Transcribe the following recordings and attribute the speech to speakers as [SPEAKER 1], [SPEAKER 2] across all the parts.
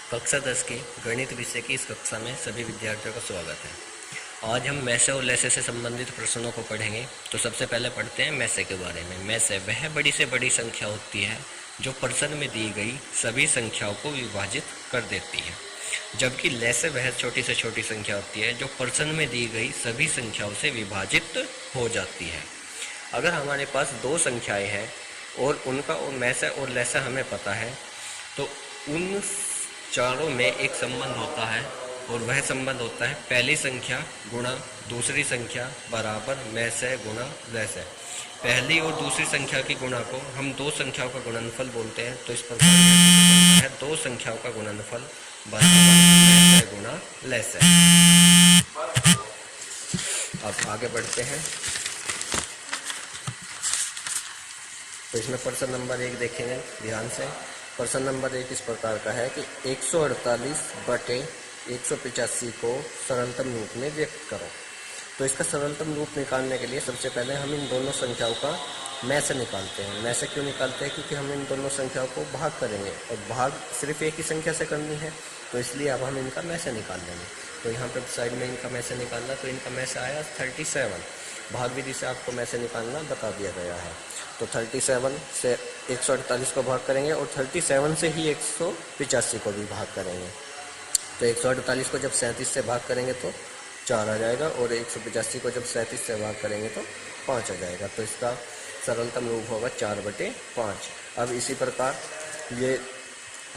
[SPEAKER 1] कक्षा 10 की गणित विषय की इस कक्षा में सभी विद्यार्थियों का स्वागत है। आज हम मैसे और लैसे से संबंधित प्रश्नों को पढ़ेंगे। तो सबसे पहले पढ़ते हैं मैसे के बारे में। मैसे वह बड़ी से बड़ी संख्या होती है जो प्रश्न में दी गई सभी संख्याओं को विभाजित कर देती है, जबकि लैसे वह छोटी से छोटी संख्या होती है जो प्रश्न में दी गई सभी संख्याओं से विभाजित हो जाती है। अगर हमारे पास दो संख्याएं हैं और उनका और मैसे और लैसे हमें पता है, तो उन चारों में एक संबंध होता है और वह संबंध होता है पहली संख्या गुणा दूसरी संख्या बराबर मैसे गुणा लैसे। पहली और दूसरी संख्या की गुणा को हम दो संख्याओं का गुणनफल बोलते हैं। तो इस प्रकार है दो संख्याओं का गुणनफल बराबर मैसे गुणा लैसे। अब आगे बढ़ते हैं। तो इसमें प्रश्न नंबर 1 देखेंगे ध्यान से। प्रश्न नंबर 1 इस प्रकार का है कि 148 बटे 185 को सरलतम रूप में व्यक्त करो। तो इसका सरलतम रूप निकालने के लिए सबसे पहले हम इन दोनों संख्याओं का मैसे निकालते हैं। मैसे क्यों निकालते हैं? क्योंकि हम इन दोनों संख्याओं को भाग करेंगे और भाग सिर्फ एक ही संख्या से करनी है, तो इसलिए अब हम इनका मैसे निकाल लेंगे। तो यहाँ पर साइड में इनका मैसे निकालना, तो इनका मैसे आया 37। भाग विधि से आपको मैसे निकालना बता दिया गया है। तो 37 से 148 को भाग करेंगे और 37 से ही 185 को भी भाग करेंगे। तो 148 को जब 37 से भाग करेंगे तो 4 आ जाएगा और 185 को जब 37 से भाग करेंगे तो 5 आ जाएगा। तो इसका सरलतम रूप होगा 4/5। अब इसी प्रकार ये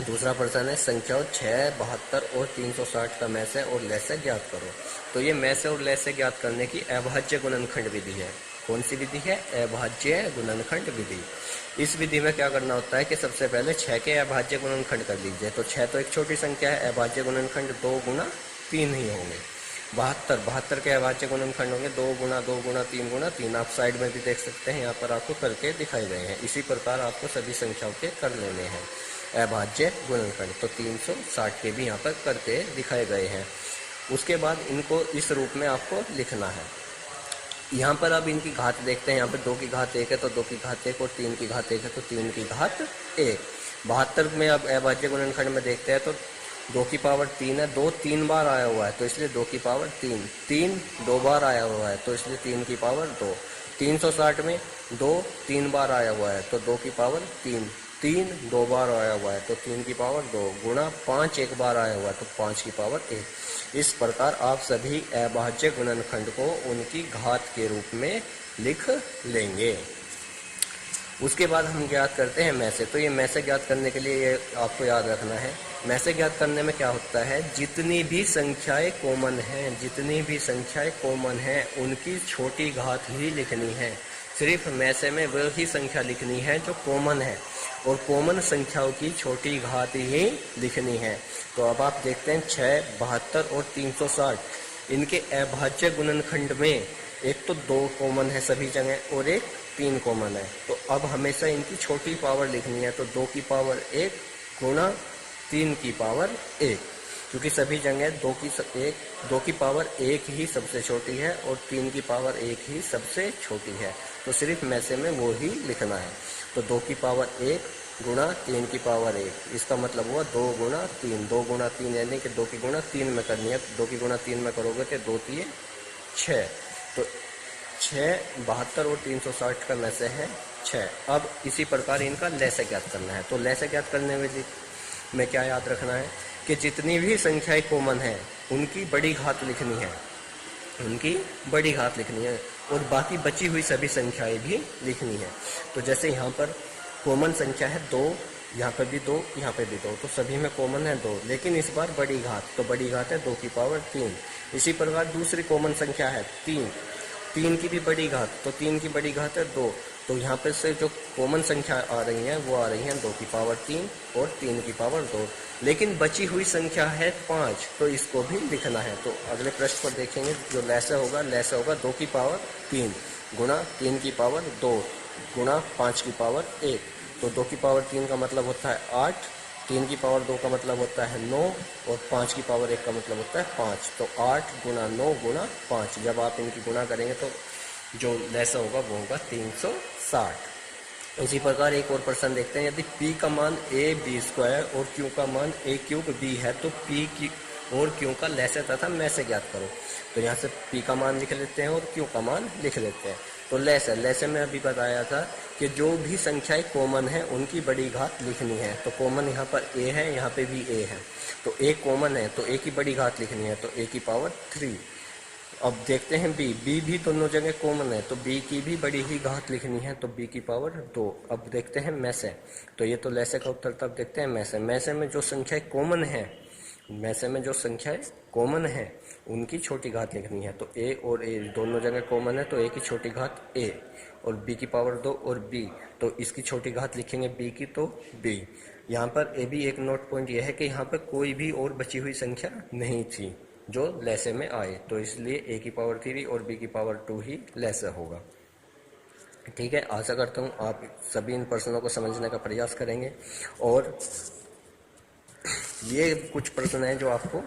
[SPEAKER 1] दूसरा प्रश्न है, संख्याओं 6, 72 और 360 का मैसे और लैसे ज्ञात करो। तो ये मैसे और लैसे ज्ञात करने की अभाज्य गुणनखंड विधि है। कौन सी विधि है? अभाज्य गुणनखंड विधि। इस विधि में क्या करना होता है कि सबसे पहले 6 के अभाज्य गुणनखंड कर लीजिए। तो 6 तो एक छोटी संख्या है, अभाज्य गुणनखंड 2 गुणा 3 ही होंगे। 72 के अभाज्य गुणनखंड होंगे 2 गुणा 2 गुणा 3 गुणा 3। आप साइड में भी देख सकते हैं, यहाँ पर आपको करके दिखाए गए हैं। इसी प्रकार आपको सभी संख्याओं के कर लेने हैं अभाज्य गुणनखंड। तो 360 के भी यहाँ पर करके दिखाए गए हैं। उसके बाद इनको इस रूप में आपको लिखना है। यहाँ पर अब इनकी घात देखते हैं। यहाँ पर 2 की घात 1 है तो 2 की घात 1 और 3 की घात 1 है तो 3 की घात 1। 72 में अब अभाज्य गुणनखंड में देखते हैं तो 2 की पावर 3 है। 2 3 बार आया हुआ है तो इसलिए 2 की पावर 3। 3 2 बार आया हुआ है तो इसलिए 3 की पावर 2। 360 में 2 3 बार आया हुआ है तो 2 की पावर 3। 3 2 बार आया हुआ है तो 3 की पावर 2 गुणा 5 एक बार आया हुआ है तो 5 की पावर 1। इस प्रकार आप सभी अभाज्य गुणनखंड को उनकी घात के रूप में लिख लेंगे। उसके बाद हम ज्ञात करते हैं मैसे। तो ये मैसे ज्ञात करने के लिए ये आपको याद रखना है, मैसे ज्ञात करने में क्या होता है, जितनी भी संख्याएं कॉमन हैं, जितनी भी संख्याएं कॉमन हैं उनकी छोटी घात ही लिखनी है। सिर्फ मैसे में वही संख्या लिखनी है जो कॉमन है और कॉमन संख्याओं की छोटी घात ही लिखनी है। तो अब आप देखते हैं 6, 72 और 360 इनके अभाज्य गुणनखंड में एक तो 2 कॉमन है सभी जगह और एक 3 कॉमन है। तो अब हमेशा इनकी छोटी पावर लिखनी है। तो 2 की पावर 1 गुणा 3 की पावर 1, क्योंकि सभी जगह 2 की पावर 1 ही सबसे छोटी है और 3 की पावर 1 ही सबसे छोटी है। तो सिर्फ मैसे में वो ही लिखना है। तो 2 की पावर 1 गुणा 3 की पावर 1, इसका मतलब हुआ 2 गुणा 3। 2 गुणा 3 यानी कि 2 की गुणा 3 में करनी है। 2 की गुणा 3 में करोगे तो 2 3 6। तो 6, 72 और 360 का मैसे है 6। अब इसी प्रकार इनका लैसे ज्ञात करना है। तो लैसे ज्ञात करने में क्या याद रखना है कि जितनी भी संख्याएं कॉमन है उनकी बड़ी घात लिखनी है, उनकी बड़ी घात लिखनी है और बाकी बची हुई सभी संख्याएं भी लिखनी है। तो जैसे यहाँ पर कॉमन संख्या है 2, यहाँ पर भी 2, यहाँ पे भी 2, तो सभी में कॉमन है 2, लेकिन इस बार बड़ी घात, तो बड़ी घात है 2 की पावर 3। इसी प्रकार दूसरी कॉमन संख्या है 3, 3 की भी बड़ी घात, तो 3 की बड़ी घात है 2। तो यहाँ पर से जो कॉमन संख्या आ रही हैं वो आ रही हैं 2 की पावर 3 और 3 की पावर 2, लेकिन बची हुई संख्या है 5, तो इसको भी लिखना है। तो अगले पृष्ठ पर देखेंगे जो लैसे होगा 2 की पावर 3 गुणा 3 की पावर 2 गुणा 5 की पावर 1। तो 2 की पावर 3 का मतलब होता है 8, 3 की पावर 2 का मतलब होता है 9 और 5 की पावर 1 का मतलब होता है 5। तो 8 गुणा 9 गुणा 5, जब आप इनकी गुणा करेंगे तो जो लैसा होगा वो होगा 360। इसी प्रकार एक और प्रश्न देखते हैं, यदि p का मान a b स्क्वायर और q का मान a क्यूब b है तो p की और q का लैसे तथा मैसे ज्ञात करो। तो यहाँ से p का मान लिख लेते हैं और q का मान लिख लेते हैं। तो लैसे में अभी बताया था कि जो भी संख्याएं कॉमन है उनकी बड़ी घात लिखनी है। तो कॉमन यहाँ पर a है, यहाँ पे भी a है, तो a कॉमन है तो a की बड़ी घात लिखनी है, तो a की पावर 3। अब देखते हैं b भी दोनों जगह कॉमन है तो b की भी बड़ी ही घात लिखनी है, तो b की पावर 2। अब देखते हैं मैसे, तो ये तो लैसे का उत्तर। तब देखते हैं मैसे में जो संख्याएं कॉमन है, मैसे में जो संख्याएं कॉमन है उनकी छोटी घात लिखनी है। तो a और a दोनों जगह कॉमन है तो a की छोटी घात a और b की पावर 2 और b, तो इसकी छोटी घात लिखेंगे b की, तो b। यहाँ पर a भी एक नोट पॉइंट यह है कि यहाँ पर कोई भी और बची हुई संख्या नहीं थी जो लैसे में आए, तो इसलिए a की पावर 3 और b की पावर 2 ही लैसे होगा। ठीक है, आशा करता हूँ आप सभी इन प्रश्नों को समझने का प्रयास करेंगे और ये कुछ प्रश्न हैं जो आपको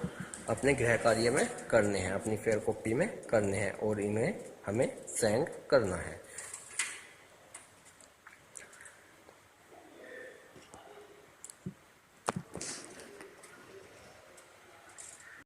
[SPEAKER 1] अपने गृह कार्य में करने हैं, अपनी फेयर कॉपी में करने हैं और इन्हें हमें सेंड करना है।